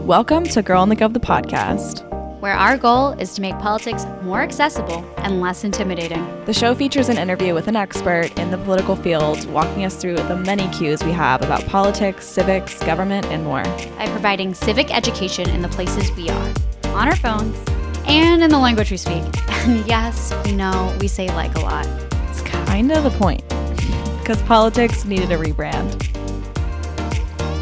Welcome to Girl on the Gov, the podcast, where our goal is to make politics more accessible and less intimidating. The show features an interview with an expert in the political field, walking us through the many cues we have about politics, civics, government, and more. By providing civic education in the places we are, on our phones, and in the language we speak. And yes, we know we say like a lot. It's kind of the point, because politics needed a rebrand.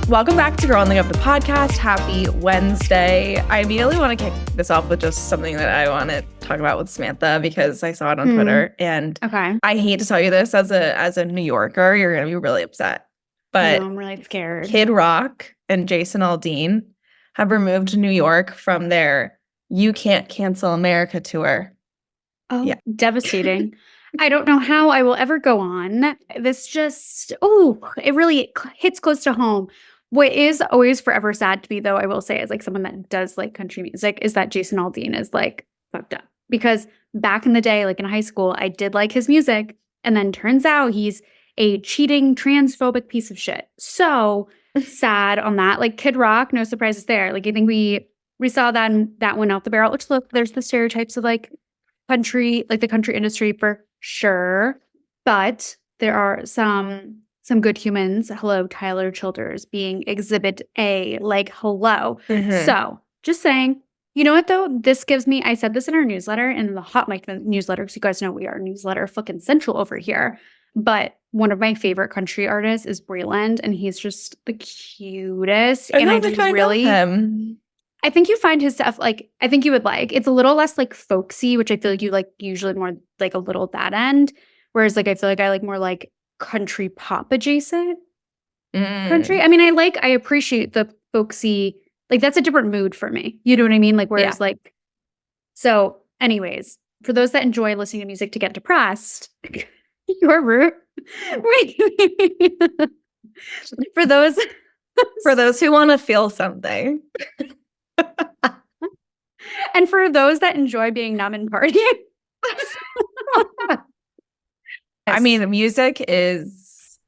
Welcome back to Girl on the Gov, the podcast. Happy Wednesday. I immediately want to kick this off with just something that I want to talk about with Samantha because I saw it on Twitter. And I hate to tell you this as a New Yorker, you're going to be really upset. But I'm really scared. Kid Rock and Jason Aldean have removed New York from their You Can't Cancel America tour. Oh, yeah. Devastating. I don't know how I will ever go on. This just, it really hits close to home. What is always forever sad to me, though, I will say, as like someone that does like country music, is that Jason Aldean is like fucked up. Because back in the day, like in high school, I did like his music. And then turns out he's a cheating, transphobic piece of shit. So sad on that. Like Kid Rock, no surprises there. Like I think we saw that one out the barrel. Which look, there's the stereotypes of like country, like the country industry for sure. But there are some good humans. Hello, Tyler Childers being Exhibit A. Like, hello. Mm-hmm. So, just saying, you know what, though? This gives me, I said this in our newsletter, in the Hot Mic newsletter, because you guys know we are newsletter fucking central over here. But one of my favorite country artists is Breland, and he's just the cutest. And I just really... I think you find his stuff, like, I think you would like. It's a little less, like, folksy, which I feel like you like usually more, like, a little that end. Whereas, like, I feel like I like more, like, country pop adjacent country. I mean, I appreciate the folksy, like that's a different mood for me. You know what I mean? Like, whereas like, so anyways, for those that enjoy listening to music to get depressed, you're rude. For those who want to feel something. And for those that enjoy being numb and partying. I mean, music is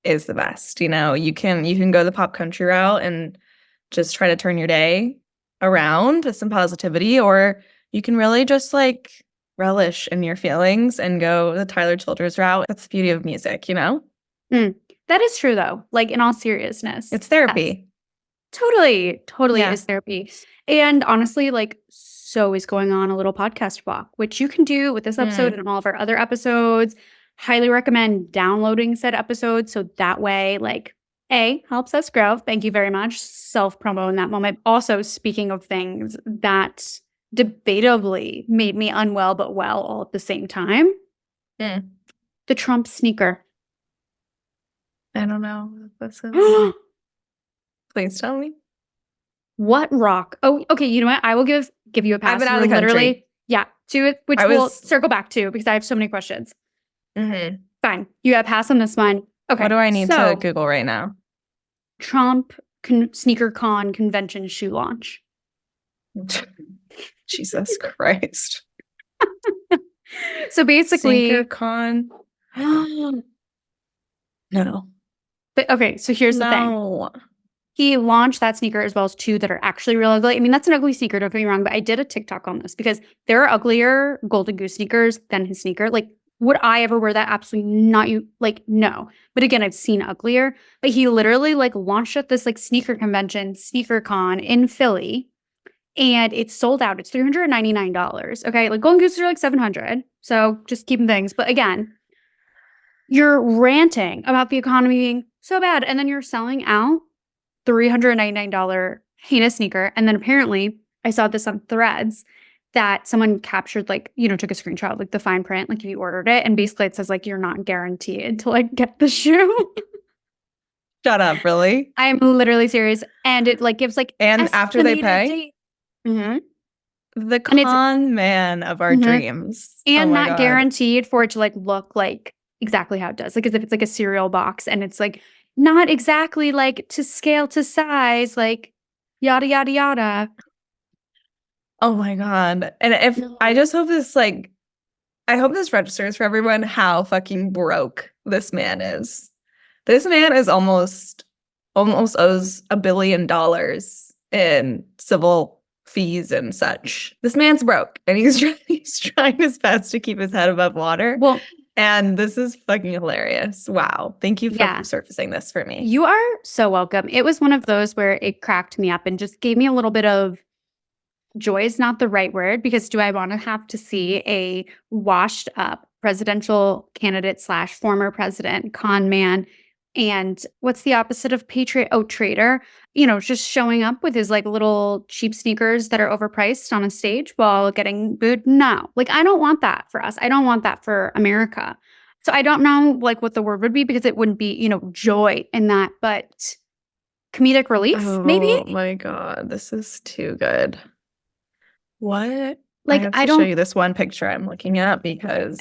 the best. You know, you can go the pop country route and just try to turn your day around with some positivity, or you can really just like relish in your feelings and go the Tyler Childers route. That's the beauty of music, you know? That is true, though. Like, in all seriousness. It's therapy. Yes. Totally is therapy. And honestly, like, so is going on a little podcast walk, which you can do with this episode and all of our other episodes. Highly recommend downloading said episodes so that way, like, A, helps us grow. Thank you very much. Self-promo in that moment. Also, speaking of things that debatably made me unwell but well all at the same time, the Trump sneaker. I don't know. Please tell me. What rock? Oh, okay. You know what? I will give you a pass. I've been out of the country. To it, which we'll circle back to because I have so many questions. Mm-hmm. Fine. You got a pass on this one. Okay. What do I need to Google right now? Trump sneaker con convention shoe launch. Jesus Christ. So basically, sneaker con. No. But okay, so here's the thing. He launched that sneaker as well as two that are actually real ugly. I mean, that's an ugly sneaker, don't get me wrong, but I did a TikTok on this because there are uglier Golden Goose sneakers than his sneaker. Like, would I ever wear that? Absolutely not. No. But again, I've seen uglier. But he literally, like, launched at this, like, sneaker convention, Sneaker Con in Philly, and it's sold out. It's $399. Okay? Like, Golden Gooses are, like, $700. So just keeping things. But again, you're ranting about the economy being so bad, and then you're selling out $399 heinous sneaker. And then apparently I saw this on Threads that someone captured, like, you know, took a screenshot of like the fine print, like if you ordered it. And basically it says like, you're not guaranteed to like get the shoe. Shut up. Really? I'm literally serious. And it like gives like, and after they pay, the con man of our dreams. And not guaranteed for it to like look like exactly how it does. Like as if it's like a cereal box and it's like, not exactly like to scale to size, like yada, yada, yada. Oh my God. And I just hope this I hope this registers for everyone how fucking broke this man is. This man is almost owes $1 billion in civil fees and such. This man's broke, and he's trying his best to keep his head above water. Well, and this is fucking hilarious. Wow. Thank you for surfacing this for me. You are so welcome. It was one of those where it cracked me up and just gave me a little bit of joy is not the right word, because do I want to have to see a washed up presidential candidate / former president, con man, and what's the opposite of patriot? Oh, traitor. Just showing up with his like little cheap sneakers that are overpriced on a stage while getting booed. No, like I don't want that for us. I don't want that for America. So I don't know like what the word would be, because it wouldn't be, joy in that, but comedic relief, maybe? Oh my God, this is too good. What? Like, I have to show you this one picture I'm looking at, because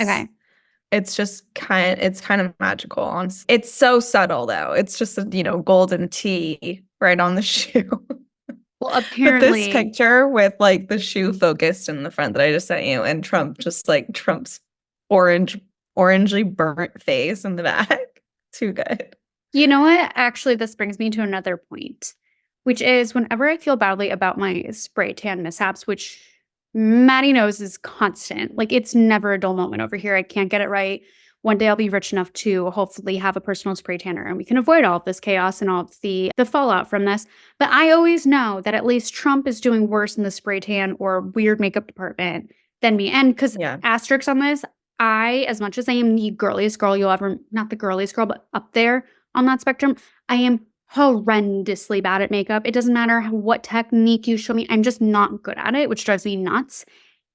it's just kind of magical. It's so subtle though. It's just a, golden T right on the shoe. Well, apparently. But this picture with like the shoe focused in the front that I just sent you, and Trump's orangely burnt face in the back. Too good. You know what? Actually, this brings me to another point, which is whenever I feel badly about my spray tan mishaps, which Maddie knows is constant. Like, it's never a dull moment over here. I can't get it right. One day I'll be rich enough to hopefully have a personal spray tanner, and we can avoid all of this chaos and all of the fallout from this. But I always know that at least Trump is doing worse in the spray tan or weird makeup department than me. And because asterisks on this, as much as I am the girliest girl you'll ever, not the girliest girl, but up there on that spectrum, I am horrendously bad at makeup. It doesn't matter what technique you show me. I'm just not good at it, which drives me nuts.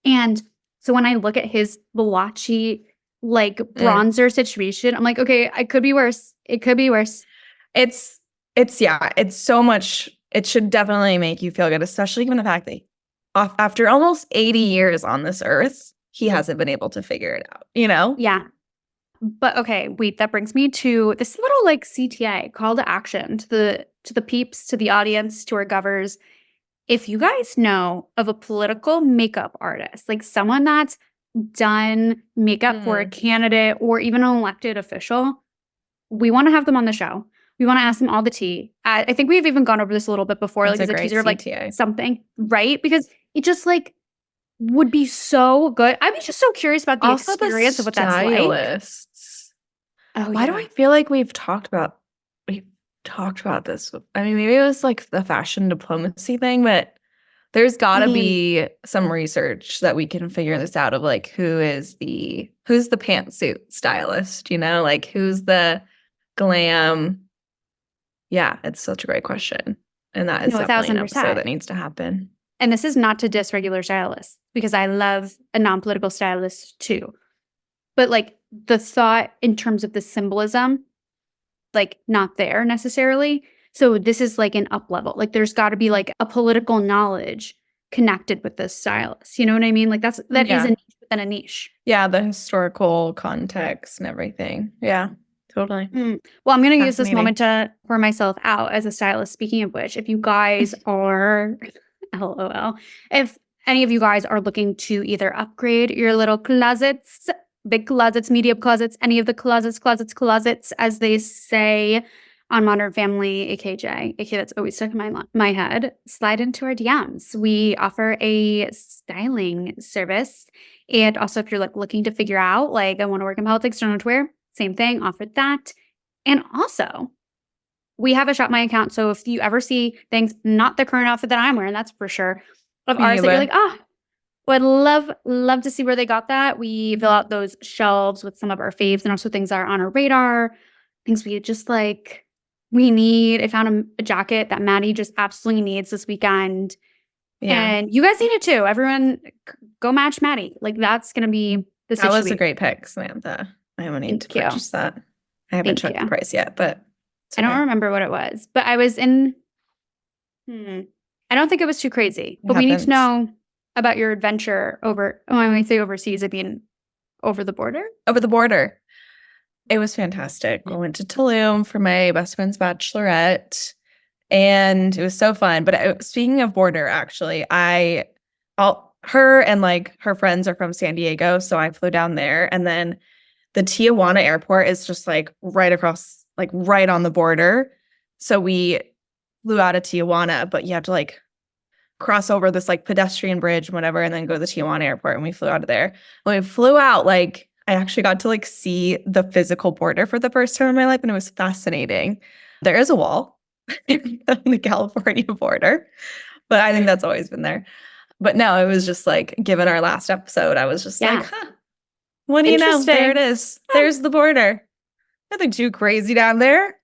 And so when I look at his blotchy, like bronzer situation, I'm like, okay, it could be worse. It could be worse. It's so much. It should definitely make you feel good, especially given the fact that after almost 80 years on this earth, he hasn't been able to figure it out, Yeah. But okay, wait, that brings me to this little like CTA, call to action to the peeps, to the audience, to our govers. If you guys know of a political makeup artist, like someone that's done makeup for a candidate or even an elected official, we want to have them on the show. We want to ask them all the tea. I think we've even gone over this a little bit before, That's like as a teaser of like CTA. something, right? Because it just like would be so good. I'd be just so curious about the Also, experience of what that's like. stylists. Oh, Why do I feel like we've talked about this? I mean, maybe it was like the fashion diplomacy thing, but there's gotta be some research that we can figure this out of like who's the pantsuit stylist, like who's the glam. Yeah, it's such a great question. And that is definitely an episode that needs to happen. And this is not to diss regular stylists, because I love a non-political stylist too. But like the thought in terms of the symbolism, like not there necessarily. So this is like an up level. Like there's got to be like a political knowledge connected with this stylist. You know what I mean? Like that is a niche within a niche. Yeah, the historical context and everything. Yeah, totally. Well, I'm going to use this moment to pour myself out as a stylist. Speaking of which, if you guys are, LOL, if any of you guys are looking to either upgrade your little closets, big closets, medium closets, any of the closets, as they say on Modern Family, AKJ, that's always stuck in my head, slide into our DMs. We offer a styling service. And also if you're like looking to figure out, like I want to work in politics, don't know what to wear, same thing, offered that. And also, we have a Shop My account. So if you ever see things, not the current outfit that I'm wearing, that's for sure, of ours that you're like, would love to see where they got that. We fill out those shelves with some of our faves and also things that are on our radar, things we just like, we need. I found a jacket that Maddie just absolutely needs this weekend. Yeah. And you guys need it too. Everyone go match Maddie. Like that's going to be the situation. That was a great pick, Samantha. I will need to purchase that. I haven't checked the price yet, but I don't remember what it was. But I was in, I don't think it was too crazy. But we need to know about your adventure when I say overseas, I mean over the border? Over the border. It was fantastic. I went to Tulum for my best friend's bachelorette, and it was so fun. But speaking of border, actually, her and like her friends are from San Diego, so I flew down there, and then the Tijuana airport is just like right across, like right on the border. So we flew out of Tijuana, but you have to like cross over this like pedestrian bridge, whatever, and then go to the Tijuana airport. And we flew out of there. When we flew out, like I actually got to like see the physical border for the first time in my life, and it was fascinating. There is a wall on the California border, but I think that's always been there. But no, it was just like, given our last episode, I was just like, what do you know? There it is. There's the border. Nothing too crazy down there.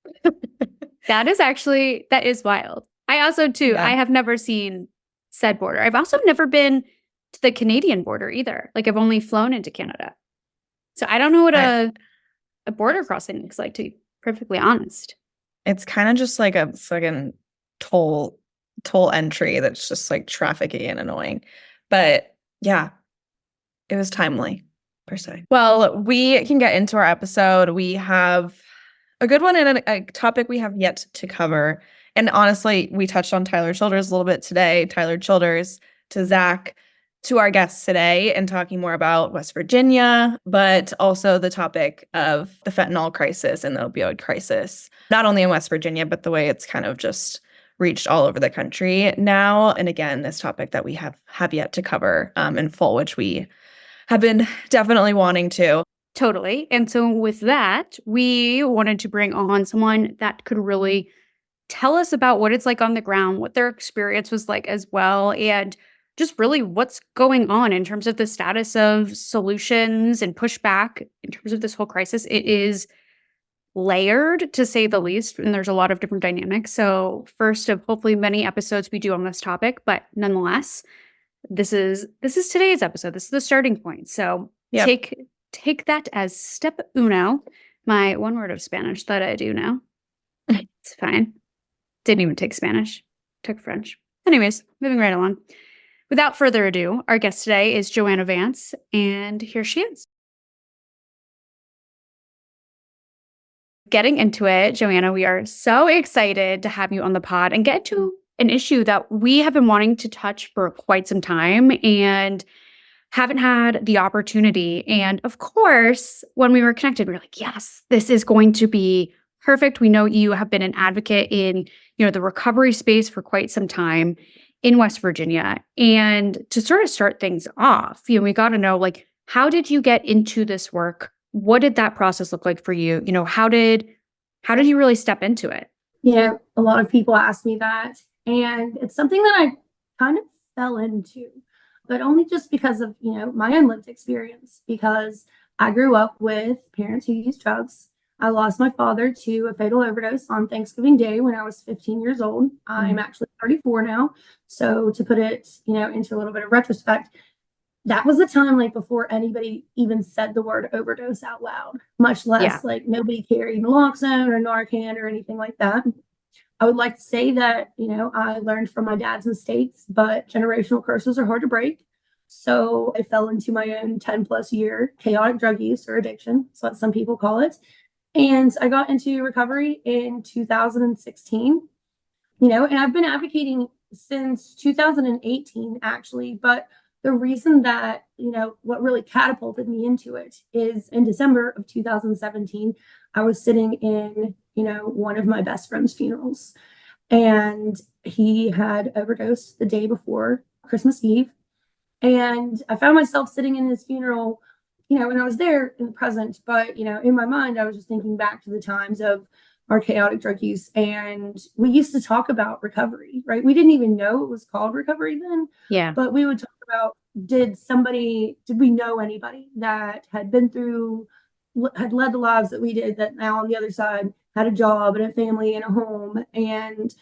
That is wild. I also too, I have never seen said border. I've also never been to the Canadian border either. Like I've only flown into Canada. So I don't know what a border crossing looks like, to be perfectly honest. It's kind of just like a fucking toll entry that's just like trafficy and annoying. But yeah, it was timely, per se. Well, we can get into our episode. We have a good one and a topic we have yet to cover. And honestly, we touched on Tyler Childers a little bit today. Tyler Childers to Zach, to our guests today, and talking more about West Virginia, but also the topic of the fentanyl crisis and the opioid crisis, not only in West Virginia, but the way it's kind of just reached all over the country now. And again, this topic that we have yet to cover in full, which we have been definitely wanting to. Totally. And so with that, we wanted to bring on someone that could really tell us about what it's like on the ground, what their experience was like as well, and just really what's going on in terms of the status of solutions and pushback in terms of this whole crisis. It is layered, to say the least, and there's a lot of different dynamics. So first of hopefully many episodes we do on this topic, but nonetheless, this is today's episode. This is the starting point. So take that as step uno, my one word of Spanish that I do know. It's fine. Didn't even take Spanish. Took French. Anyways, moving right along. Without further ado, our guest today is JoAnna Vance, and here she is. Getting into it, JoAnna, we are so excited to have you on the pod and get to an issue that we have been wanting to touch for quite some time and haven't had the opportunity. And of course, when we were connected, we were like, yes, this is going to be perfect. We know you have been an advocate in, the recovery space for quite some time in West Virginia. And to sort of start things off, we got to know, like, how did you get into this work? What did that process look like for you? How did you really step into it? A lot of people ask me that, and it's something that I kind of fell into, but only just because of, my own lived experience, because I grew up with parents who used drugs. I lost my father to a fatal overdose on Thanksgiving Day when I was 15 years old. I'm actually 34 now. So to put it, into a little bit of retrospect, that was a time like before anybody even said the word overdose out loud, much less like nobody carried naloxone or Narcan or anything like that. I would like to say that, I learned from my dad's mistakes, but generational curses are hard to break. So I fell into my own 10 plus year chaotic drug use or addiction. So that's some people call it. And I got into recovery in 2016, and I've been advocating since 2018, actually. But the reason that, what really catapulted me into it is in December of 2017, I was sitting in, one of my best friend's funerals, and he had overdosed the day before Christmas Eve. And I found myself sitting in his funeral, and I was there in the present, but, in my mind, I was just thinking back to the times of our chaotic drug use. And we used to talk about recovery, right? We didn't even know it was called recovery then. Yeah. But we would talk about, did we know anybody that had been through, had led the lives that we did, that now on the other side had a job and a family and a home. And,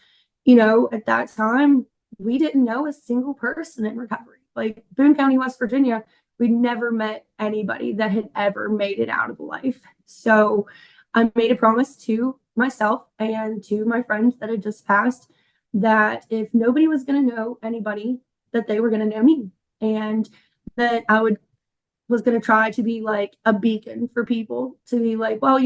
at that time, we didn't know a single person in recovery. Like Boone County, West Virginia, we never met anybody that had ever made it out of life. So I made a promise to myself and to my friends that had just passed that if nobody was going to know anybody, that they were going to know me, and that I was going to try to be like a beacon for people, to be like, well,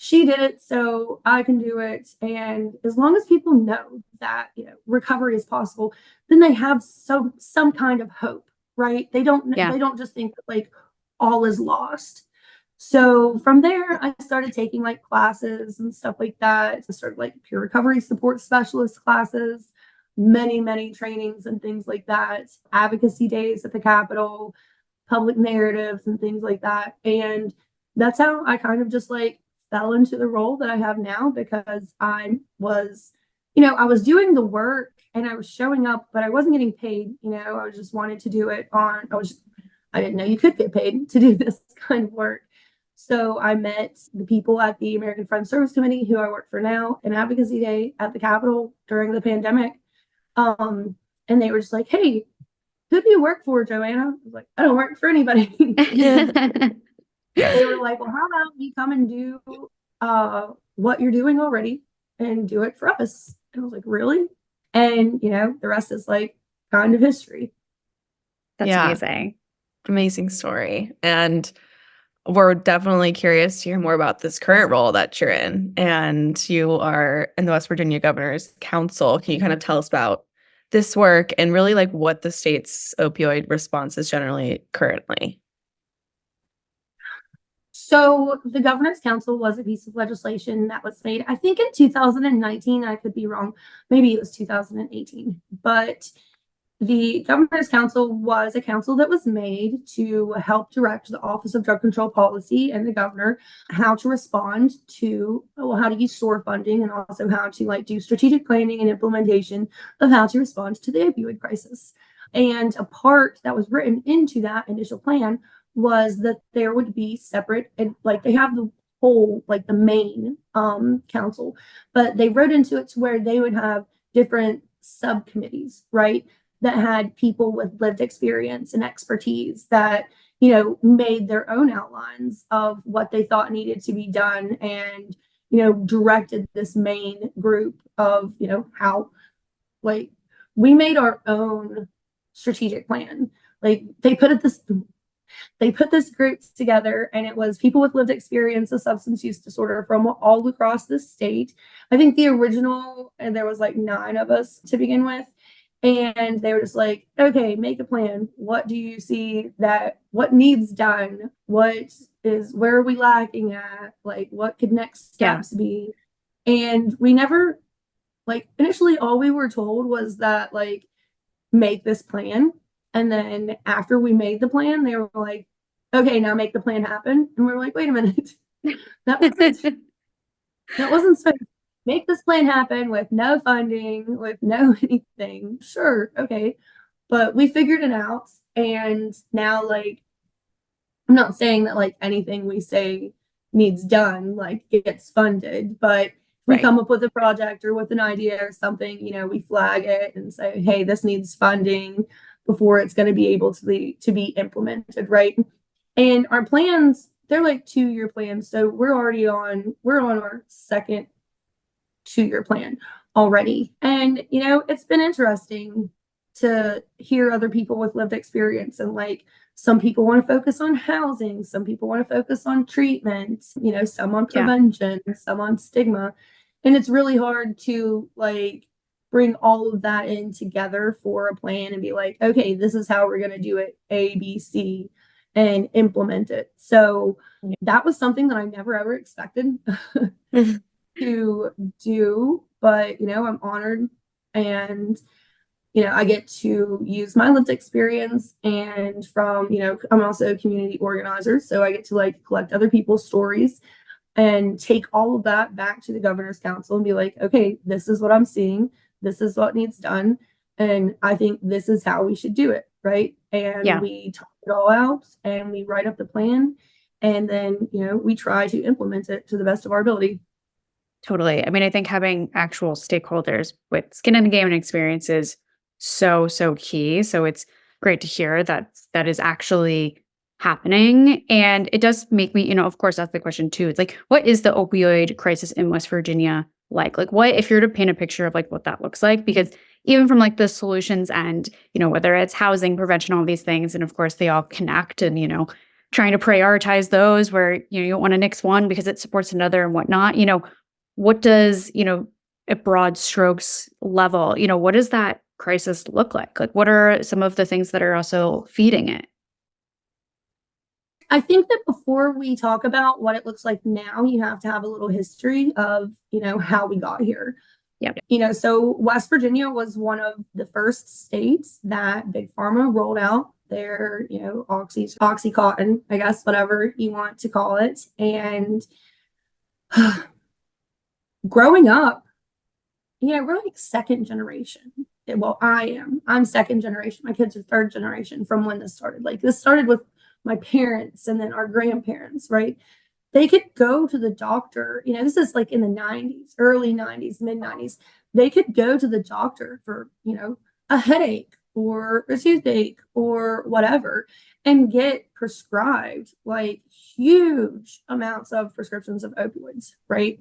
she did it, so I can do it. And as long as people know that, recovery is possible, then they have some kind of hope, right? They don't just think that like all is lost. So from there, I started taking like classes and stuff like that. I started like peer recovery support specialist classes, many, many trainings and things like that, advocacy days at the Capitol, public narratives and things like that. And that's how I kind of just like fell into the role that I have now, because I was, I was doing the work and I was showing up, but I wasn't getting paid. I was just wanted to do it I didn't know you could get paid to do this kind of work. So I met the people at the American Friends Service Committee, who I work for now, an advocacy day at the Capitol during the pandemic. And they were just like, hey, who do you work for, JoAnna? I was like, I don't work for anybody. They were like, well, how about you come and do what you're doing already and do it for us? And I was like, really? And, the rest is like kind of history. That's amazing. Amazing story. And we're definitely curious to hear more about this current role that you're in. And you are in the West Virginia Governor's Council. Can you kind of tell us about this work and really like what the state's opioid response is generally currently? So the Governor's Council was a piece of legislation that was made, I think in 2019, I could be wrong, maybe it was 2018, but the Governor's Council was a council that was made to help direct the Office of Drug Control Policy and the governor how to respond to, how to use SOAR funding, and also how to like do strategic planning and implementation of how to respond to the opioid crisis. And a part that was written into that initial plan was that there would be separate, and like they have the whole, like the main council, but they wrote into it to where they would have different subcommittees, right? That had people with lived experience and expertise that, made their own outlines of what they thought needed to be done, and, directed this main group of, how, like, we made our own strategic plan. Like they put this group together, and it was people with lived experience of substance use disorder from all across the state. I think the original, and there was like 9 of us to begin with. And they were just like, okay, make a plan. What do you see what needs done? Where are we lacking at? Like, what could next steps be? And we never, like, initially all we were told was that, like, make this plan. And then after we made the plan, they were like, okay, now make the plan happen. And we were like, wait a minute. That wasn't supposed to make this plan happen with no funding, with no anything. Sure, okay. But we figured it out. And now, like, I'm not saying that like anything we say needs done, like gets funded, but we come up with a project or with an idea or something, we flag it and say, hey, this needs funding before it's going to be able to be implemented, right? And our plans, they're like 2-year plans. So we're on our second 2-year plan already. And, it's been interesting to hear other people with lived experience, and like some people want to focus on housing, some people want to focus on treatment, some on prevention, some on stigma. And it's really hard to like bring all of that in together for a plan and be like, okay, this is how we're going to do it, A, B, C, and implement it. So that was something that I never ever expected to do, but I'm honored, and I get to use my lived experience, and from I'm also a community organizer, so I get to like collect other people's stories and take all of that back to the Governor's Council and be like, okay, this is what I'm seeing, this is what needs done, and I think this is how we should do it, right? And we talk it all out, and we write up the plan, and then we try to implement it to the best of our ability. Totally. I mean, I think having actual stakeholders with skin in the game and experience is so, so key. So it's great to hear that that is actually happening. And it does make me, of course, that's the question too. It's like, what is the opioid crisis in West Virginia like? Like, what, if you're to paint a picture of like what that looks like? Because even from like the solutions and, whether it's housing, prevention, all these things, and of course they all connect, and, trying to prioritize those where, you don't want to nix one because it supports another and whatnot, what does, at broad strokes level, what does that crisis look like? Like, what are some of the things that are also feeding it? I think that before we talk about what it looks like now, you have to have a little history of, how we got here. So West Virginia was one of the first states that Big Pharma rolled out their, Oxycontin, I guess, whatever you want to call it. And growing up, we're like second generation. Well, I'm second generation. My kids are third generation from when this started. Like this started with my parents and then our grandparents, right? They could go to the doctor, this is like in the 90s, early 90s, mid 90s. They could go to the doctor for, a headache or a toothache or whatever and get prescribed like huge amounts of prescriptions of opioids, right?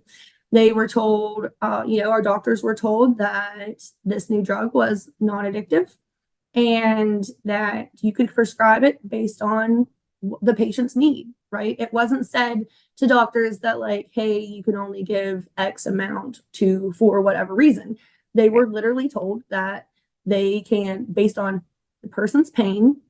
They were told, our doctors were told that this new drug was non-addictive and that you could prescribe it based on the patient's need, right? It wasn't said to doctors that like, hey, you can only give X amount for whatever reason. They were literally told that they can, based on the person's pain,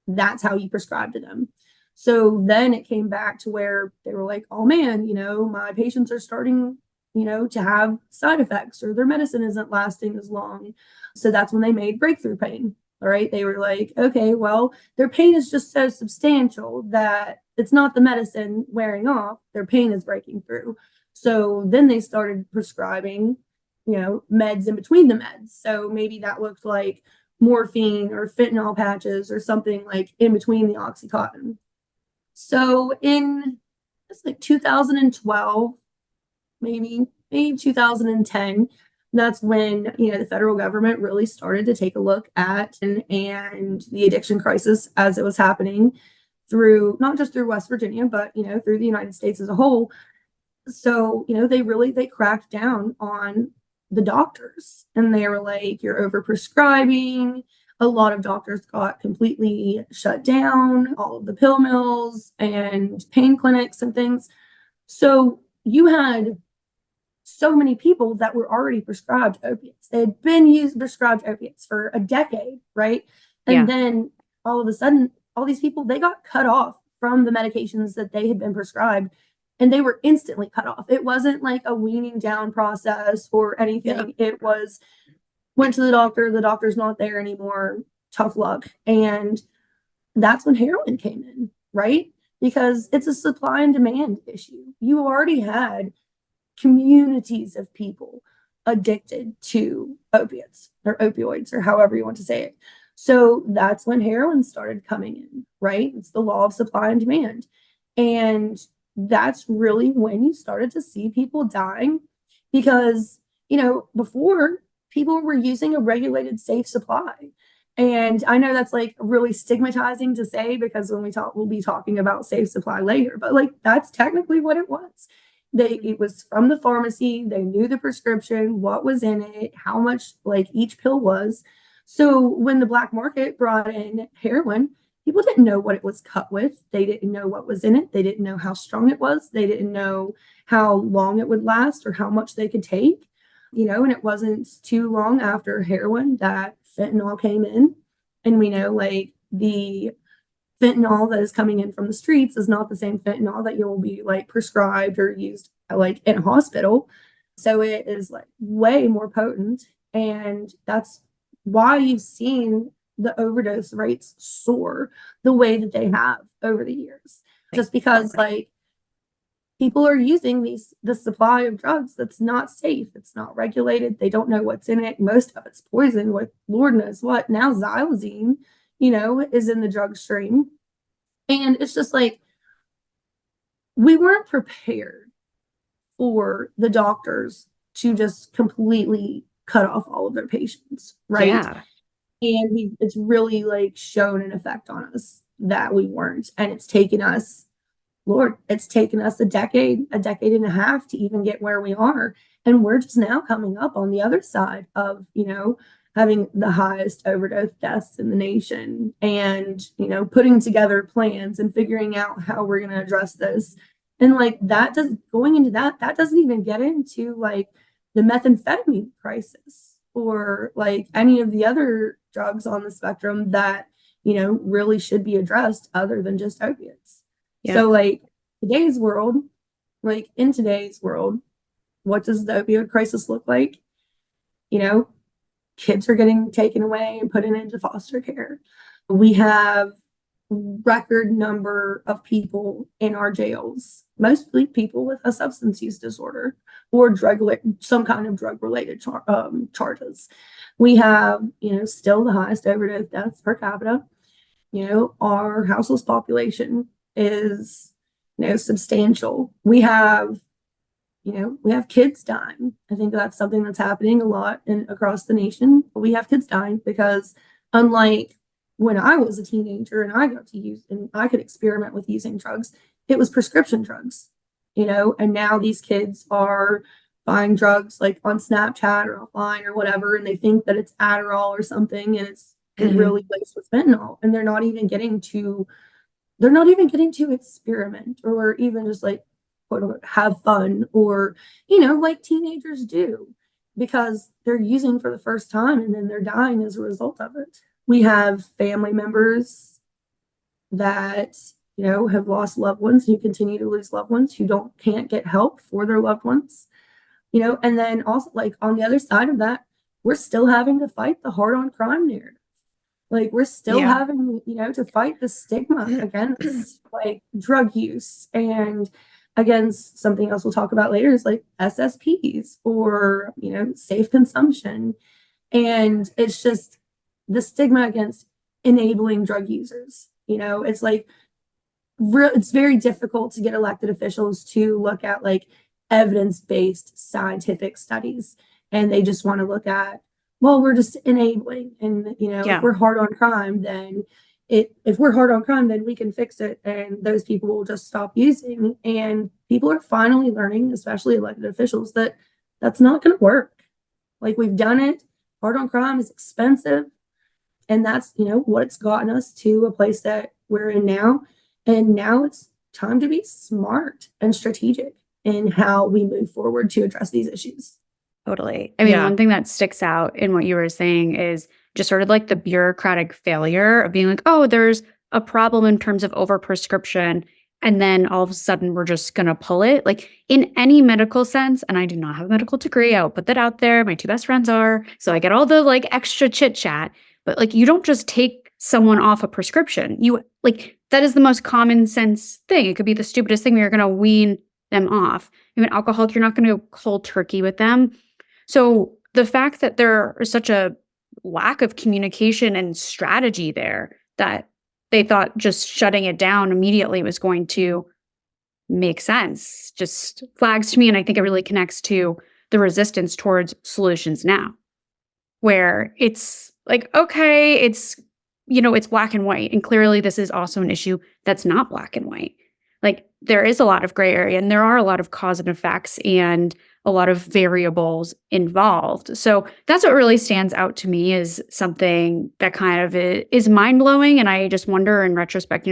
that's how you prescribe to them. So then it came back to where they were like, oh man, my patients are starting, to have side effects or their medicine isn't lasting as long. So that's when they made breakthrough pain. All right. They were like, okay, well, their pain is just so substantial that it's not the medicine wearing off. Their pain is breaking through. So then they started prescribing, meds in between the meds. So maybe that looked like morphine or fentanyl patches or something like in between the Oxycontin. So in it's like 2012, maybe 2010, that's when the federal government really started to take a look at and the addiction crisis as it was happening through not just through West Virginia, but through the United States as a whole. So they cracked down on the doctors and they were like, you're overprescribing. A lot of doctors got completely shut down, all of the pill mills and pain clinics and things. So you had so many people that were already prescribed opiates. They had been prescribed opiates for a decade, right? And then all of a sudden, all these people, they got cut off from the medications that they had been prescribed and they were instantly cut off. It wasn't like a weaning down process or anything. It was went to the doctor's not there anymore, tough luck. And that's when heroin came in, right? Because it's a supply and demand issue. You already had communities of people addicted to opiates or opioids or however you want to say it. So that's when heroin started coming in, right? It's the law of supply and demand. And that's really when you started to see people dying because, before people were using a regulated safe supply. And I know that's like really stigmatizing to say because when we'll be talking about safe supply later, but like that's technically what it was. It was from the pharmacy. They knew the prescription, what was in it, how much like each pill was. So when the black market brought in heroin, people didn't know what it was cut with. They didn't know what was in it. They didn't know how strong it was. They didn't know how long it would last or how much they could take, and it wasn't too long after heroin that fentanyl came in. And we know like the fentanyl that is coming in from the streets is not the same fentanyl that you'll be like prescribed or used like in a hospital. So it is like way more potent. And that's why you've seen the overdose rates soar the way that they have over the years. Just because like people are using the supply of drugs that's not safe. It's not regulated. They don't know what's in it. Most of it's poison with Lord knows what. Now xylazine, is in the drug stream. And it's just like, we weren't prepared for the doctors to just completely cut off all of their patients, right? Yeah. And it's really like shown an effect on us that we weren't. And it's taken us a decade and a half to even get where we are. And we're just now coming up on the other side of, having the highest overdose deaths in the nation and, putting together plans and figuring out how we're going to address this. And like going into that doesn't even get into like the methamphetamine crisis or like any of the other drugs on the spectrum that, really should be addressed other than just opiates. Yeah. So like in today's world, what does the opioid crisis look like? kids are getting taken away and put into foster care. We have record number of people in our jails, mostly people with a substance use disorder or some kind of drug related charges. We have, still the highest overdose deaths per capita. Our houseless population is, substantial. We have kids dying. I think that's something that's happening a lot across the nation. We have kids dying because, unlike when I was a teenager and I got to use and I could experiment with using drugs, it was prescription drugs, and now these kids are buying drugs like on Snapchat or offline or whatever, and they think that it's Adderall or something, and it's really laced with fentanyl, and they're not even getting to experiment or even just like have fun or like teenagers do, because they're using for the first time and then they're dying as a result of it. We have family members that have lost loved ones, who continue to lose loved ones, who can't get help for their loved ones, and then also, like, on the other side of that, we're still having to fight the hard on crime narrative. Like, we're still having, to fight the stigma against like drug use and against something else we'll talk about later is like SSPs or, safe consumption. And it's just the stigma against enabling drug users. It's like, it's very difficult to get elected officials to look at like evidence-based scientific studies. And they just want to look at, well, we're just enabling. And, if we're hard on crime, then we can fix it and those people will just stop using. And people are finally learning, especially elected officials, that that's not going to work. Like, we've done it. Hard on crime is expensive. And that's, what's gotten us to a place that we're in now. And now it's time to be smart and strategic in how we move forward to address these issues. Totally. I mean, one thing that sticks out in what you were saying is just sort of like the bureaucratic failure of being like, oh, there's a problem in terms of overprescription. And then all of a sudden we're just going to pull it. Like, in any medical sense, and I do not have a medical degree, I'll put that out there. My two best friends are. So I get all the like extra chit chat. But like, you don't just take someone off a prescription. That is the most common sense thing. It could be the stupidest thing where you're going to wean them off. Even alcoholic, you're not going to go cold turkey with them. So the fact that there is such a lack of communication and strategy there, that they thought just shutting it down immediately was going to make sense, just flags to me. And I think it really connects to the resistance towards solutions now, where it's like, okay, it's black and white. And clearly this is also an issue that's not black and white. Like, there is a lot of gray area and there are a lot of cause and effects and a lot of variables involved. So that's what really stands out to me is something that kind of is mind-blowing. And I just wonder in retrospect,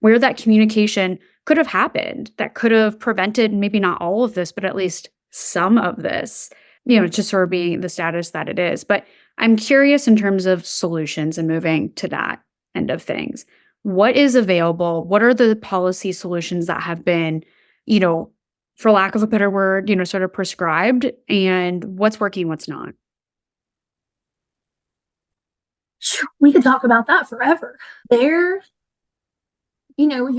where that communication could have happened that could have prevented maybe not all of this, but at least some of this, just sort of being the status that it is. But I'm curious in terms of solutions and moving to that end of things. What is available? What are the policy solutions that have been, for lack of a better word, sort of prescribed, and what's working, what's not? We could talk about that forever. We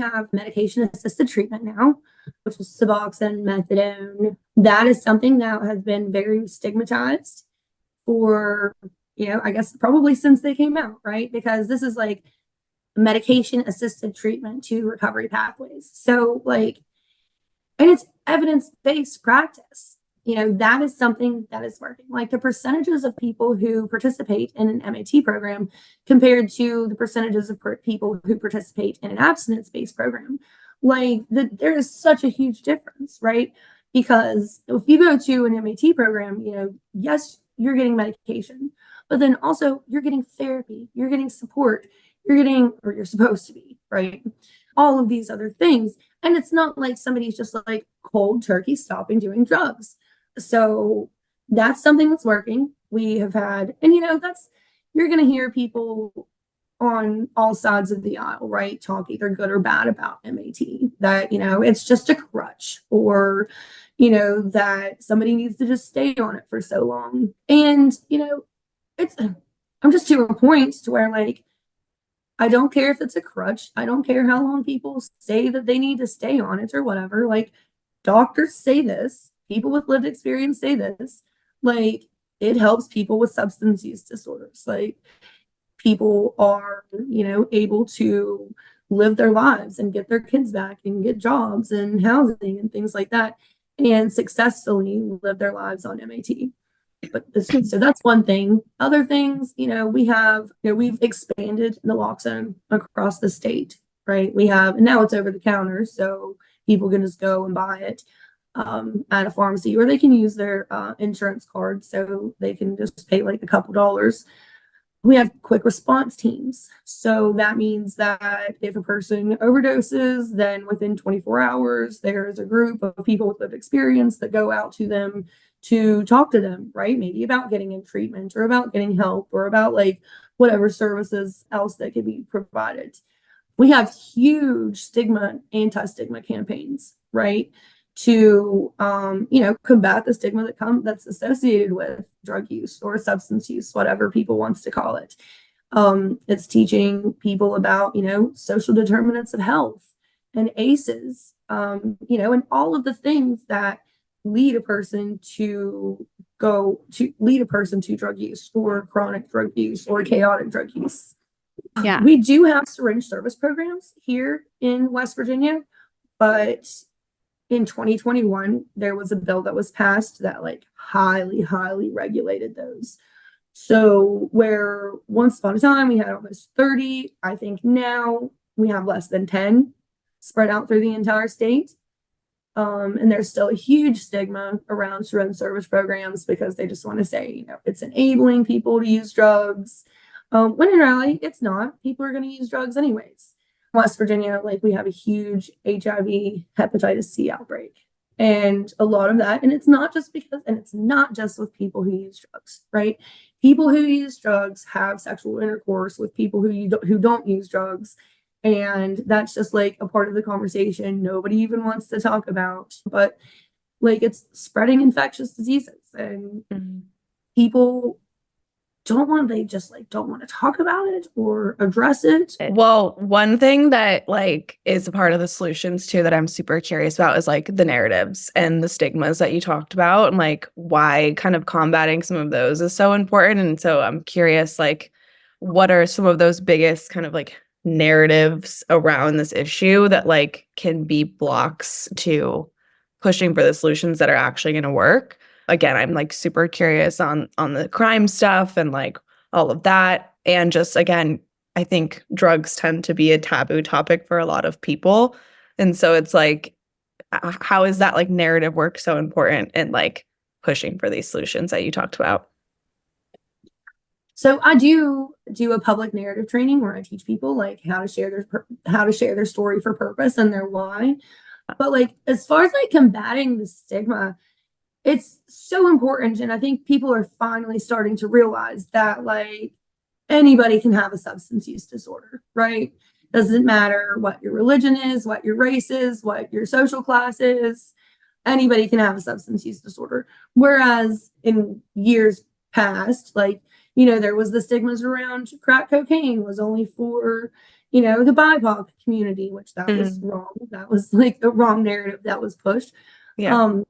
have medication-assisted treatment now, which is Suboxone, methadone. That is something that has been very stigmatized for, I guess probably since they came out, right? Because this is like medication-assisted treatment to recovery pathways. So and it's evidence-based practice. That is something that is working. Like, the percentages of people who participate in an MAT program compared to the percentages of people who participate in an abstinence-based program, there is such a huge difference, right? Because if you go to an MAT program, yes, you're getting medication, but then also you're getting therapy, you're getting support, or you're supposed to be, right? All of these other things. And it's not like somebody's just like cold turkey stopping doing drugs. So that's something that's working. We have had, and you're going to hear people on all sides of the aisle, right, talk either good or bad about MAT, that, it's just a crutch, or, that somebody needs to just stay on it for so long. And, I'm just to a point to where, like, I don't care if it's a crutch. I don't care how long people say that they need to stay on it or whatever. Like, doctors say this, people with lived experience say this. Like, it helps people with substance use disorders. Like, people are, able to live their lives and get their kids back and get jobs and housing and things like that and successfully live their lives on MAT. So that's one thing. Other things, we've expanded naloxone across the state, right? And now it's over the counter, so people can just go and buy it at a pharmacy, or they can use their insurance card, so they can just pay like a couple dollars. We have quick response teams. So that means that if a person overdoses, then within 24 hours, there's a group of people with lived experience that go out to them to talk to them, right? Maybe about getting in treatment or about getting help or about like whatever services else that could be provided. We have huge anti-stigma campaigns, right? To combat the stigma that's associated with drug use or substance use, whatever people wants to call it. It's teaching people about social determinants of health and ACEs, and all of the things that lead a person to drug use or chronic drug use or chaotic drug use. Yeah. We do have syringe service programs here in West Virginia, but in 2021, there was a bill that was passed that like highly, highly regulated those. So where once upon a time we had almost 30, I think now we have less than 10 spread out through the entire state. And there's still a huge stigma around syringe service programs because they just want to say, it's enabling people to use drugs. When in reality, it's not. People are going to use drugs anyways. West Virginia, like, we have a huge HIV hepatitis C outbreak. And a lot of that, and it's not just with people who use drugs, right? People who use drugs have sexual intercourse with people who don't use drugs. And that's just like a part of the conversation nobody even wants to talk about. But like, it's spreading infectious diseases, and people don't want to talk about it or address it. Well, one thing that like is a part of the solutions too that I'm super curious about is like the narratives and the stigmas that you talked about, and like why kind of combating some of those is so important. And so I'm curious, like, what are some of those biggest kind of like narratives around this issue that like can be blocks to pushing for the solutions that are actually going to work? Again, I'm like super curious on the crime stuff and like all of that. And just, again, I think drugs tend to be a taboo topic for a lot of people. And so it's like, how is that like narrative work so important in like pushing for these solutions that you talked about? So I do a public narrative training where I teach people like how to share their story for purpose and their why. But like, as far as like combating the stigma, it's so important. And I think people are finally starting to realize that like anybody can have a substance use disorder, right? Doesn't matter what your religion is, what your race is, what your social class is. Anybody can have a substance use disorder. Whereas in years past, like, there was the stigmas around crack cocaine was only for, the BIPOC community, which that was wrong. That was like the wrong narrative that was pushed. Yeah.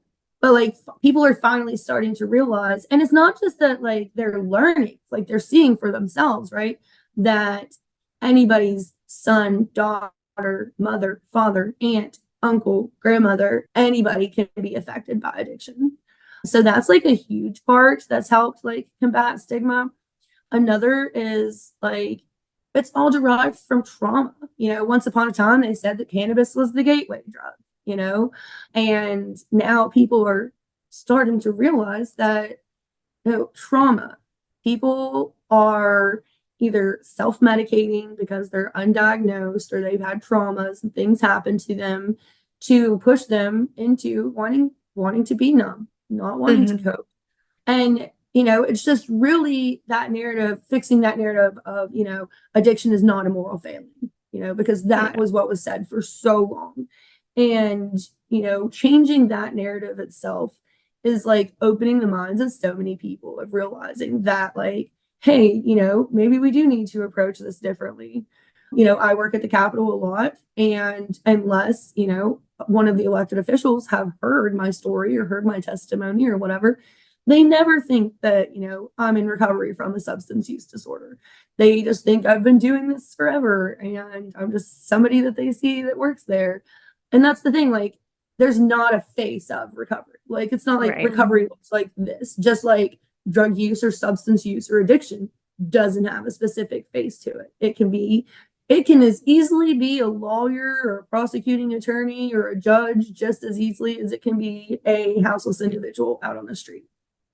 But like, people are finally starting to realize, and it's not just that like they're learning, it's like they're seeing for themselves, right? That anybody's son, daughter, mother, father, aunt, uncle, grandmother, anybody can be affected by addiction. So that's like a huge part that's helped like combat stigma. Another is like, it's all derived from trauma. Once upon a time, they said that cannabis was the gateway drug, and now people are starting to realize that, trauma, people are either self-medicating because they're undiagnosed or they've had traumas and things happen to them to push them into wanting to be numb, not wanting to cope. And it's just really that narrative, fixing that narrative of, addiction is not a moral failing, because that was what was said for so long. And, changing that narrative itself is like opening the minds of so many people of realizing that, like, hey, maybe we do need to approach this differently. I work at the Capitol a lot, and unless, one of the elected officials have heard my story or heard my testimony or whatever, they never think that, I'm in recovery from a substance use disorder. They just think I've been doing this forever and I'm just somebody that they see that works there. And that's the thing, like, there's not a face of recovery. Like, it's not like Right. recovery looks like this, just like drug use or substance use or addiction doesn't have a specific face to it. It can as easily be a lawyer or a prosecuting attorney or a judge just as easily as it can be a houseless individual out on the street.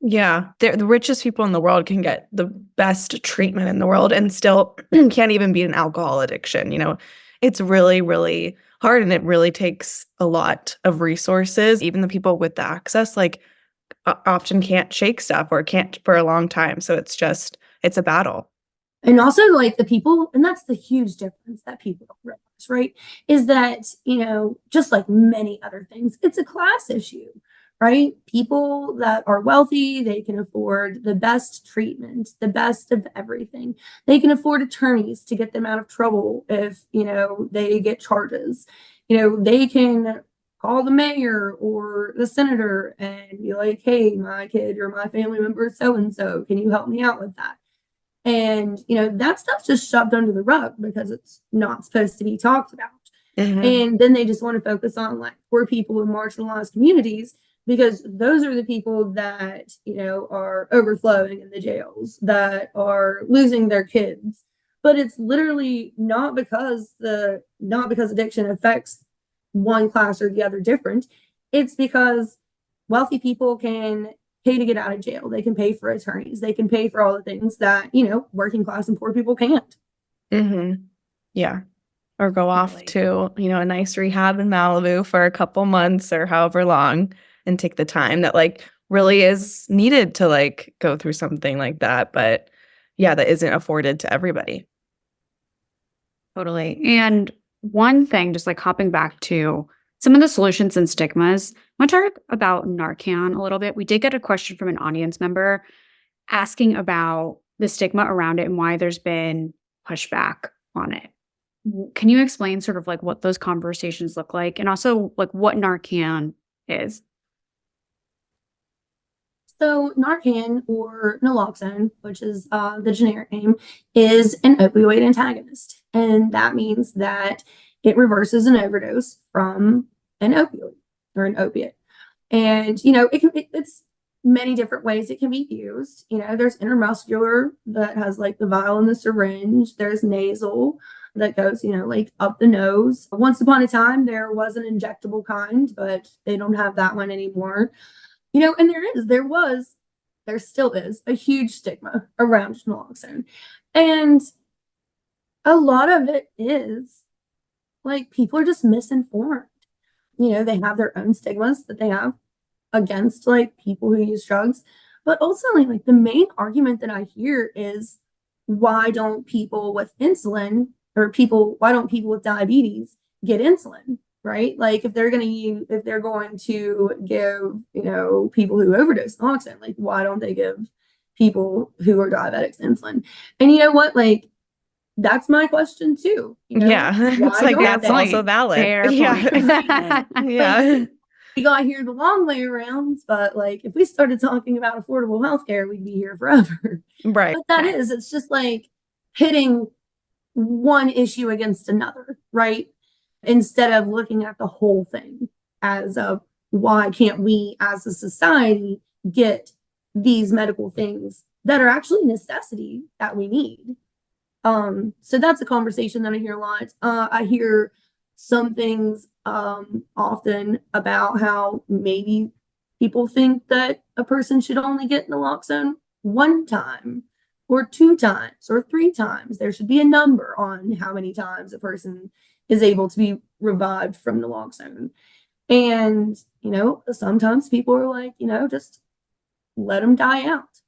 Yeah, the richest people in the world can get the best treatment in the world and still can't even beat an alcohol addiction. It's really, really hard, and it really takes a lot of resources. Even the people with the access, like, often can't shake stuff or can't for a long time. So it's a battle. And also, like, the people, and that's the huge difference that people don't realize, right? Is that, just like many other things, it's a class issue, right? People that are wealthy, they can afford the best treatment, the best of everything. They can afford attorneys to get them out of trouble if, they get charges. They can call the mayor or the senator and be like, hey, my kid or my family member so and so, can you help me out with that? And, that stuff's just shoved under the rug because it's not supposed to be talked about. Mhm. And then they just want to focus on, like, poor people in marginalized communities because those are the people that, are overflowing in the jails, that are losing their kids. But it's literally not because addiction affects one class or the other different. It's because wealthy people can pay to get out of jail. They can pay for attorneys. They can pay for all the things that, working class and poor people can't. Mhm. Yeah. Or go off to, a nice rehab in Malibu for a couple months or however long and take the time that, like, really is needed to, like, go through something like that. But yeah, that isn't afforded to everybody. Totally. And one thing, just like hopping back to some of the solutions and stigmas, I want to talk about Narcan a little bit. We did get a question from an audience member asking about the stigma around it and why there's been pushback on it. Can you explain sort of like what those conversations look like and also like what Narcan is? So Narcan, or naloxone, which is the generic name, is an opioid antagonist. And that means that it reverses an overdose from an opioid or an opiate. And, it's many different ways it can be used. There's intramuscular that has like the vial and the syringe. There's nasal that goes, like up the nose. Once upon a time, there was an injectable kind, but they don't have that one anymore. And there still is a huge stigma around naloxone. And a lot of it is like people are just misinformed. They have their own stigmas that they have against like people who use drugs. But ultimately, like, the main argument that I hear is why don't people with insulin why don't people with diabetes get insulin? Right? Like, if they're going to give, people who overdose naloxone, like, why don't they give people who are diabetics insulin? And you know what? Like, that's my question too. Yeah. It's like, that's also valid. Fair Yeah. point. Yeah. We got here the long way around, but like, if we started talking about affordable healthcare, we'd be here forever. Right. But it's just like hitting one issue against another, right? Instead of looking at the whole thing as of why can't we as a society get these medical things that are actually necessity that we need. So that's a conversation that I hear a lot. I hear some things often about how maybe people think that a person should only get naloxone one time or two times or three times. There should be a number on how many times a person is able to be revived from naloxone. And, sometimes people are like, just let them die out.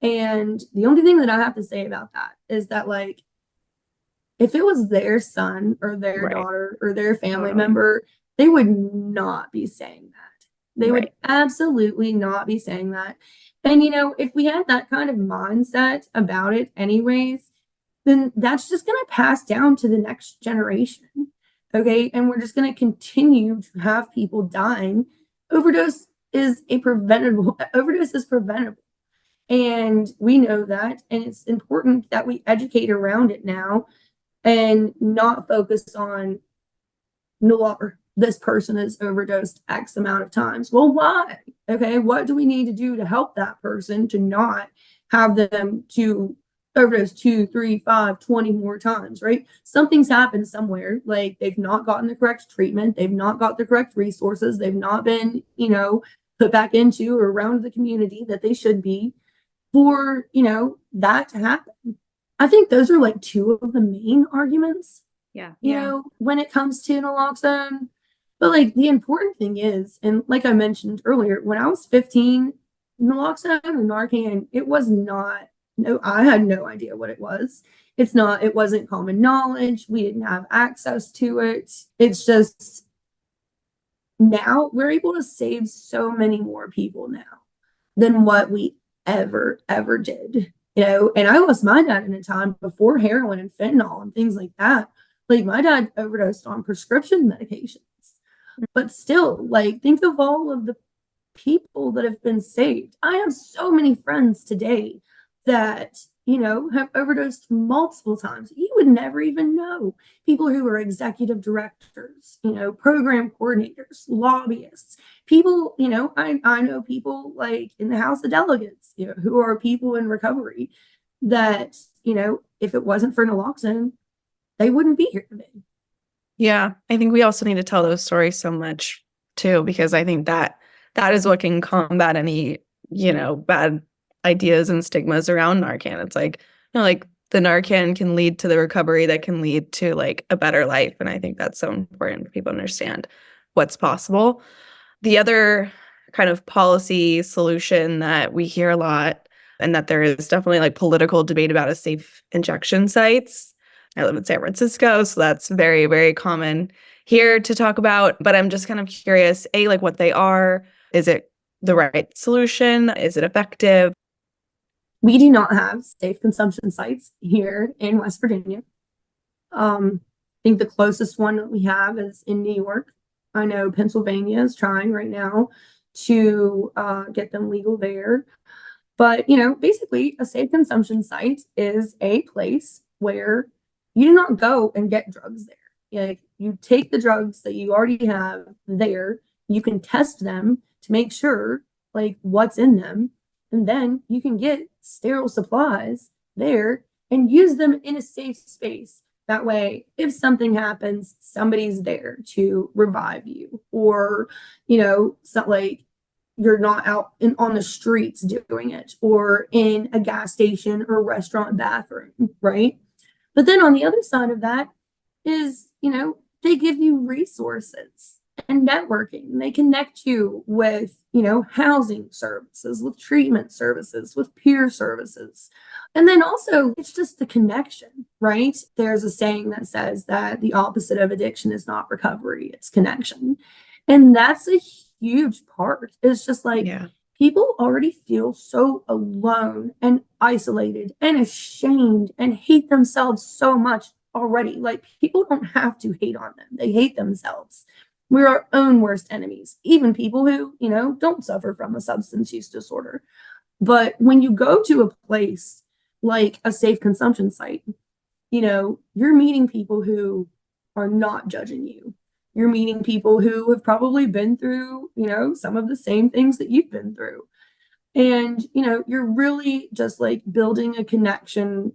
And the only thing that I have to say about that is that, like, if it was their son or their Right. daughter or their family Totally. member they would not be saying that. They would Right. absolutely not be saying that. And, if we had that kind of mindset about it anyways, then that's just going to pass down to the next generation. Okay. And we're just going to continue to have people dying. Overdose is preventable. And we know that. And it's important that we educate around it now and not focus on no longer this person has overdosed X amount of times. Well, why? Okay, what do we need to do to help that person to not have them to overdose 2, 3, 5, 20 more times, right? Something's happened somewhere. Like they've not gotten the correct treatment, they've not got the correct resources, they've not been, put back into or around the community that they should be for, that to happen. I think those are like two of the main arguments when it comes to naloxone. But like the important thing is, and like I mentioned earlier, when I was 15, naloxone or Narcan, it was not, no, I had no idea what it was. It wasn't common knowledge. We didn't have access to it. It's just now we're able to save so many more people now than what we ever did. And I lost my dad in a time before heroin and fentanyl and things like that. Like my dad overdosed on prescription medications. But still, like, think of all of the people that have been saved. I have so many friends today that, have overdosed multiple times. You would never even know. People who are executive directors, program coordinators, lobbyists, people, I know people like in the House of Delegates, who are people in recovery that, if it wasn't for naloxone, they wouldn't be here today. Yeah, I think we also need to tell those stories so much too, because I think that is what can combat any, bad ideas and stigmas around Narcan. It's like, like the Narcan can lead to the recovery that can lead to like a better life. And I think that's so important for people to understand what's possible. The other kind of policy solution that we hear a lot, and that there is definitely like political debate about, is safe injection sites. I live in San Francisco, so that's very, very common here to talk about. But I'm just kind of curious, like what they are. Is it the right solution? Is it effective? We do not have safe consumption sites here in West Virginia. I think the closest one that we have is in New York. I know Pennsylvania is trying right now to get them legal there. But, basically a safe consumption site is a place where you do not go and get drugs there. Like you take the drugs that you already have there, you can test them to make sure like what's in them, and then you can get sterile supplies there and use them in a safe space. That way, if something happens, somebody's there to revive you, or, so like you're not out on the streets doing it, or in a gas station or restaurant bathroom, right? But then on the other side of that is, they give you resources and networking. They connect you with, housing services, with treatment services, with peer services. And then also, it's just the connection, right? There's a saying that says that the opposite of addiction is not recovery, it's connection. And that's a huge part. It's just like, people already feel so alone and isolated and ashamed and hate themselves so much already. Like people don't have to hate on them. They hate themselves. We're our own worst enemies, even people who, don't suffer from a substance use disorder. But when you go to a place like a safe consumption site, you're meeting people who are not judging you. You're meeting people who have probably been through, some of the same things that you've been through. And, you're really just like building a connection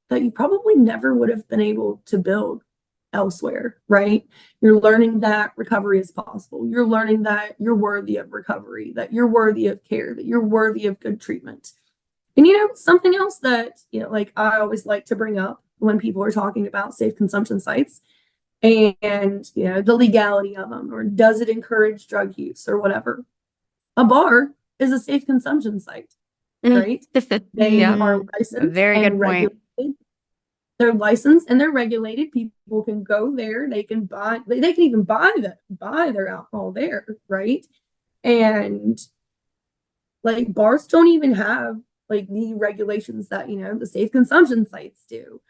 that you probably never would have been able to build elsewhere, right? You're learning that recovery is possible. You're learning that you're worthy of recovery, that you're worthy of care, that you're worthy of good treatment. And, something else that, like I always like to bring up when people are talking about safe consumption sites and, the legality of them, or does it encourage drug use or whatever. A bar is a safe consumption site, right? They are licensed Very and good point. regulated. They're licensed and they're regulated. People can go there. They can even buy their alcohol there, right? And like bars don't even have like the regulations that, the safe consumption sites do,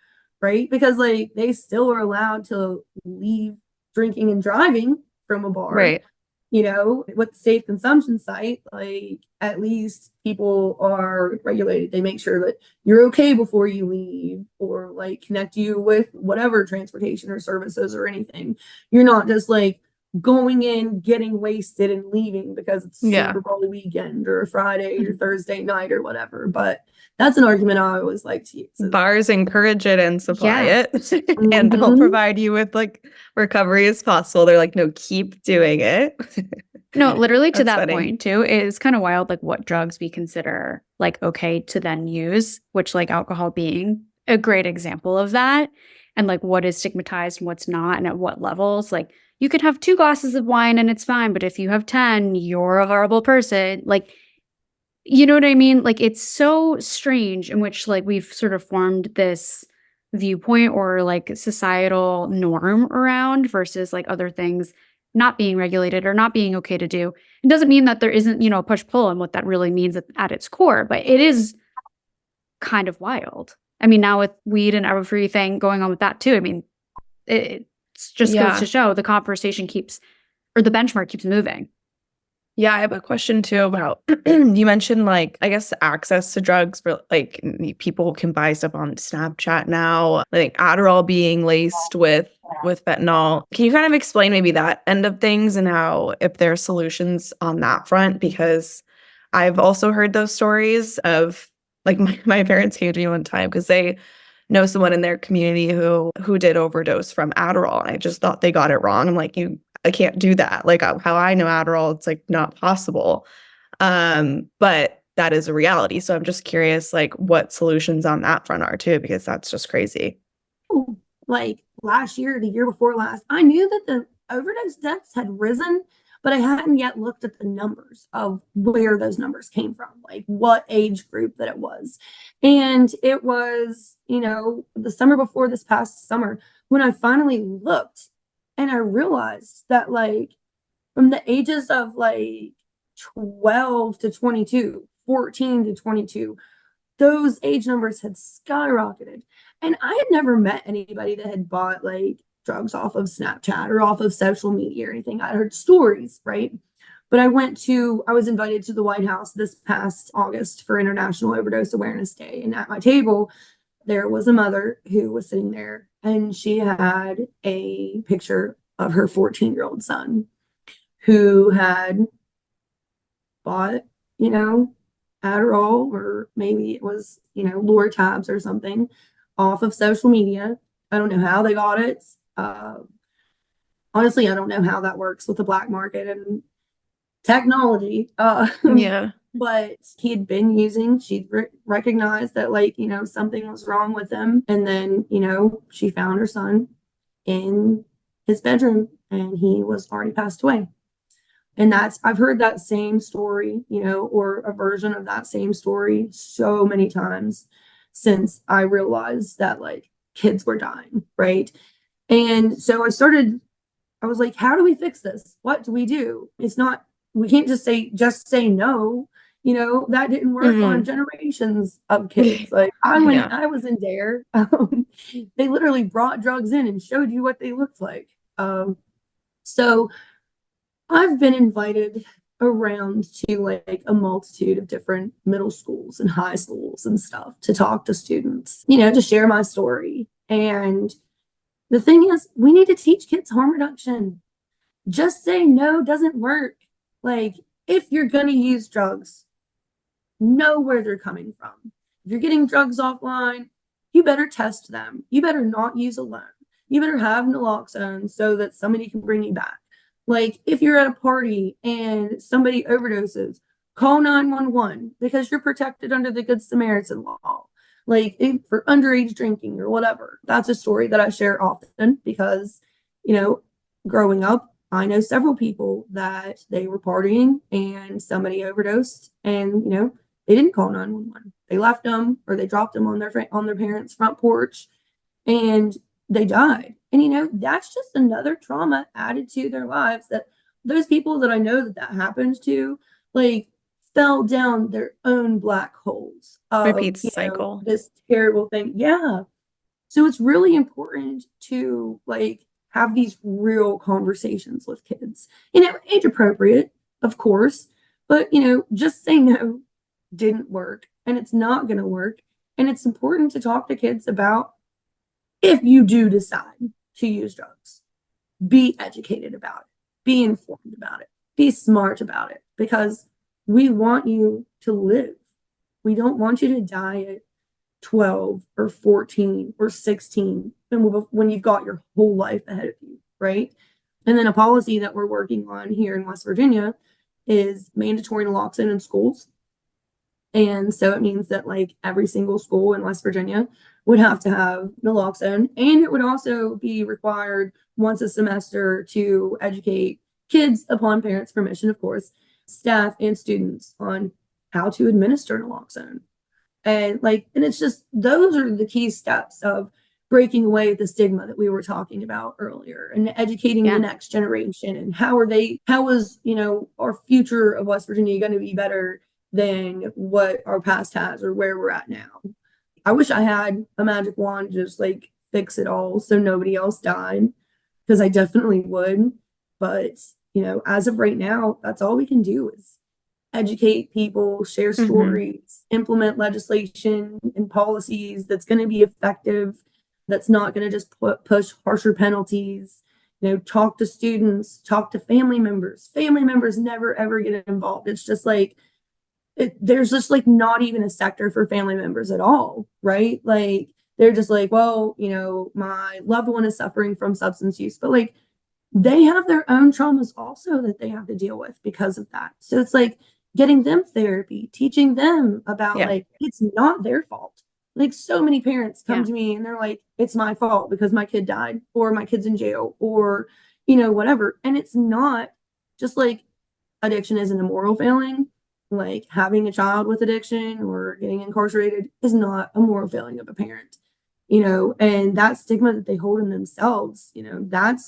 right? Because like they still are allowed to leave drinking and driving from a bar. Right. With safe consumption site, like at least people are regulated. They make sure that you're okay before you leave, or like connect you with whatever transportation or services or anything. You're not just like going in, getting wasted and leaving because it's Super Bowl weekend or Friday or Thursday night or whatever. But that's an argument I always like to use. Bars encourage it and supply it Mhm. and they'll provide you with like recovery as possible. They're like, no, keep doing it. No, literally to That's that funny. point too, it's kind of wild like what drugs we consider like okay to then use, which like alcohol being a great example of that, and like what is stigmatized and what's not, and at what levels. Like you could have 2 glasses of wine and it's fine, but if you have 10, you're a horrible person. Like, you know what I mean? Like it's so strange in which like we've sort of formed this viewpoint or like societal norm around versus like other things not being regulated or not being okay to do. It doesn't mean that there isn't, push-pull and what that really means at its core, but it is kind of wild. I mean, now with weed and everything going on with that too, I mean, it just goes to show the conversation keeps, or the benchmark keeps moving. Yeah, I have a question too about you mentioned like I guess access to drugs for like people can buy stuff on Snapchat now, like Adderall being laced with fentanyl. Can you kind of explain maybe that end of things and how if there are solutions on that front? Because I've also heard those stories of like my parents came to me one time because they know someone in their community who did overdose from Adderall. And I just thought they got it wrong. I'm like, I can't do that. Like how I know Adderall, it's like not possible. But that is a reality. So I'm just curious, like what solutions on that front are too, because that's just crazy. Like last year, the year before last, I knew that the overdose deaths had risen, but I hadn't yet looked at the numbers of where those numbers came from, like what age group that it was. And it was, the summer before this past summer when I finally looked and I realized that like from the ages of like 12 to 22, 14 to 22, those age numbers had skyrocketed. And I had never met anybody that had bought like drugs off of Snapchat or off of social media or anything. I'd heard stories, right? But I was invited to the White House this past August for International Overdose Awareness Day. And at my table, there was a mother who was sitting there and she had a picture of her 14-year-old son who had bought, Adderall, or maybe it was, Lure tabs or something off of social media. I don't know how they got it. Honestly, I don't know how that works with the black market and technology. Yeah. But he had been using, she recognized that like, something was wrong with him. And then, she found her son in his bedroom and he was already passed away. And I've heard that same story, or a version of that same story so many times since I realized that like kids were dying, right? And so I was like, how do we fix this? What do we do? We can't just say no. That didn't work on generations of kids. Like when I was in DARE, they literally brought drugs in and showed you what they looked like. So I've been invited around to like a multitude of different middle schools and high schools and stuff to talk to students, to share my story. And the thing is, we need to teach kids harm reduction. Just say no doesn't work. Like, if you're going to use drugs, know where they're coming from. If you're getting drugs offline, you better test them. You better not use alone. You better have naloxone so that somebody can bring you back. Like if you're at a party and somebody overdoses, call 911 because you're protected under the Good Samaritan law. Like for underage drinking or whatever. That's a story that I share often because, growing up, I know several people that they were partying and somebody overdosed and, they didn't call 911. They left them or they dropped them on their parents' front porch and they died. And, that's just another trauma added to their lives, that those people that I know that happened to, like, fell down their own black holes of, Repeats the cycle. this terrible thing. Yeah. So it's really important to, like, have these real conversations with kids, age appropriate, of course, but, just saying no didn't work, and it's not going to work. And it's important to talk to kids about, if you do decide to use drugs, be educated about it, be informed about it, be smart about it, because we want you to live. We don't want you to die at 12 or 14 or 16 when you've got your whole life ahead of you, right? And then a policy that we're working on here in West Virginia is mandatory naloxone in schools. And so it means that, like, every single school in West Virginia would have to have naloxone, and it would also be required once a semester to educate kids, upon parents' permission, of course, staff and students, on how to administer naloxone. And it's just, those are the key steps of breaking away the stigma that we were talking about earlier, and educating the next generation. And how is, our future of West Virginia going to be better than what our past has, or where we're at now. I wish I had a magic wand to just, like, fix it all so nobody else died, because I definitely would. But, as of right now, that's all we can do, is educate people, share stories, implement legislation and policies that's going to be effective, that's not going to just push harsher penalties. Talk to students, talk to family members. Family members never ever get involved. It's just like, there's just, like, not even a sector for family members at all, right? Like, they're just like, well, my loved one is suffering from substance use, but, like, they have their own traumas also that they have to deal with because of that. So it's like getting them therapy, teaching them about, like, it's not their fault. Like, so many parents come to me and they're like, it's my fault because my kid died, or my kid's in jail, or, whatever. And it's not. Just like addiction isn't a moral failing, like, having a child with addiction or getting incarcerated is not a moral failing of a parent, and that stigma that they hold in themselves, that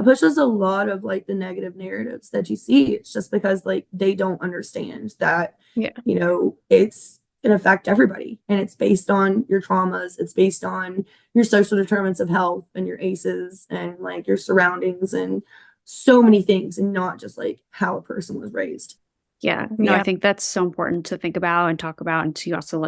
pushes a lot of, like, the negative narratives that you see. It's just because, like, they don't understand that, it's going to affect everybody, and it's based on your traumas. It's based on your social determinants of health and your ACEs and, like, your surroundings and so many things, and not just, like, how a person was raised. Yeah. No, I think that's so important to think about and talk about, and to also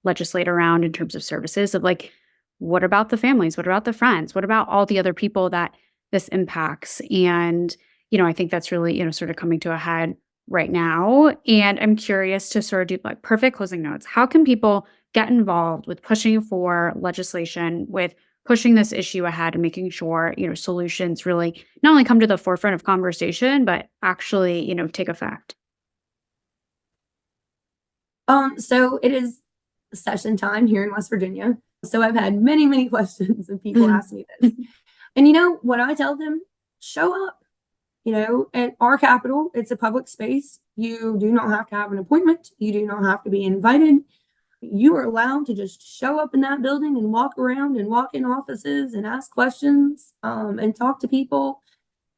legislate around, in terms of services of, like, what about the families? What about the friends? What about all the other people that this impacts? And, I think that's really, sort of coming to a head right now. And I'm curious to sort of do, like, perfect closing notes. How can people get involved with pushing for legislation, with pushing this issue ahead, and making sure, solutions really not only come to the forefront of conversation, but actually, take effect? So it is session time here in West Virginia. So I've had many, many questions, and people ask me this. And what I tell them, show up. At our Capitol, it's a public space. You do not have to have an appointment. You do not have to be invited. You are allowed to just show up in that building and walk around and walk in offices and ask questions, and talk to people.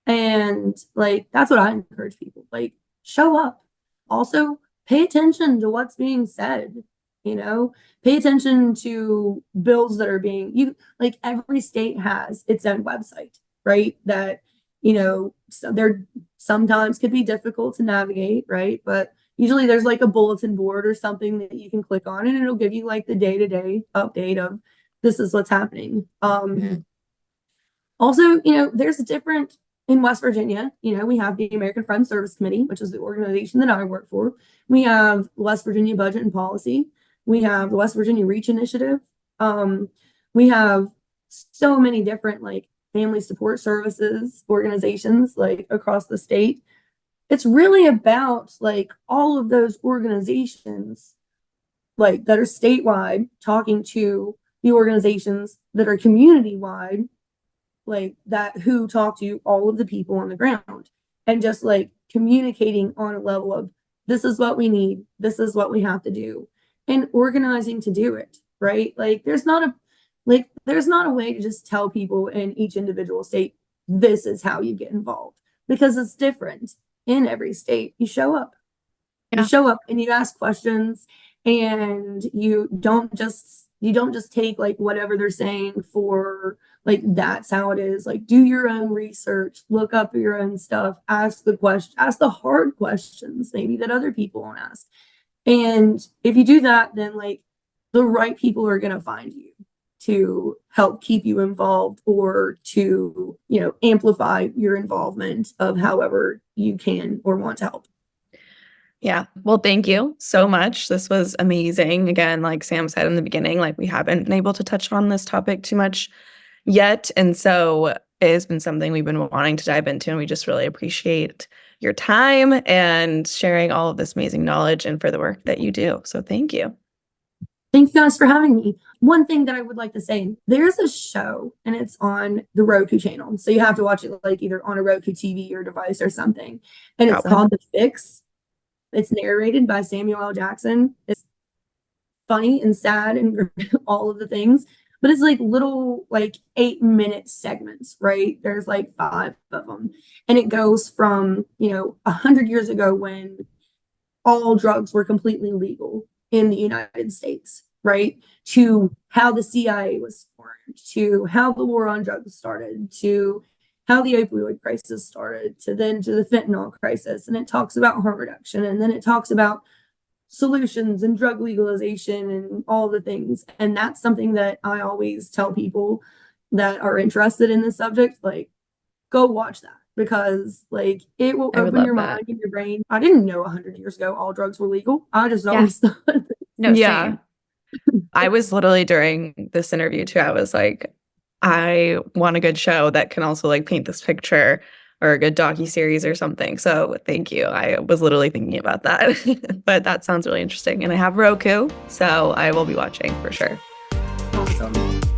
And, like, that's what I encourage people. Like, show up. Also, pay attention to what's being said. Pay attention to bills that are like, every state has its own website, right? That, so they're sometimes could be difficult to navigate, right? But usually there's, like, a bulletin board or something that you can click on, and it'll give you, like, the day-to-day update of, this is what's happening. Also, there's a different, in West Virginia, we have the American Friends Service Committee, which is the organization that I work for. We have West Virginia Budget and Policy. We have the West Virginia Reach Initiative. We have so many different, like, family support services organizations, like, across the state. It's really about, like, all of those organizations, like, that are statewide, talking to the organizations that are community wide, like, that, who talk to all of the people on the ground, and just, like, communicating on a level of, this is what we need, this is what we have to do, and organizing to do it, right? Like, there's not Like, there's not a way to just tell people in each individual state, this is how you get involved, because it's different in every state. You show up. Yeah. You show up and you ask questions, and you don't just take like whatever they're saying for like that's how it is. Like, do your own research, look up your own stuff, ask the hard questions maybe that other people won't ask. And if you do that, then like the right people are going to find you to help keep you involved, or to, amplify your involvement of however you can or want to help. Yeah. Well, thank you so much. This was amazing. Again, like Sam said in the beginning, like we haven't been able to touch on this topic too much yet. And so it has been something we've been wanting to dive into, and we just really appreciate your time and sharing all of this amazing knowledge and for the work that you do. So thank you. Thank you guys for having me. One thing that I would like to say, there's a show and it's on the Roku channel. So you have to watch it like either on a Roku TV or device or something. And it's called The Fix. It's narrated by Samuel L. Jackson. It's funny and sad and all of the things, but it's like little like 8-minute segments, right? There's like 5 of them. And it goes from, 100 years ago when all drugs were completely legal in the United States, right? To how the CIA was formed, to how the war on drugs started, to how the opioid crisis started, to the fentanyl crisis. And it talks about harm reduction. And then it talks about solutions and drug legalization and all the things. And that's something that I always tell people that are interested in this subject, like, go watch that, because like it will open your mind and your brain. I didn't know 100 years ago all drugs were legal. I just always thought. No, Yeah. same. I was literally during this interview too, I was like, I want a good show that can also like paint this picture, or a good docuseries or something. So thank you. I was literally thinking about that. But that sounds really interesting. And I have Roku, so I will be watching for sure. Awesome.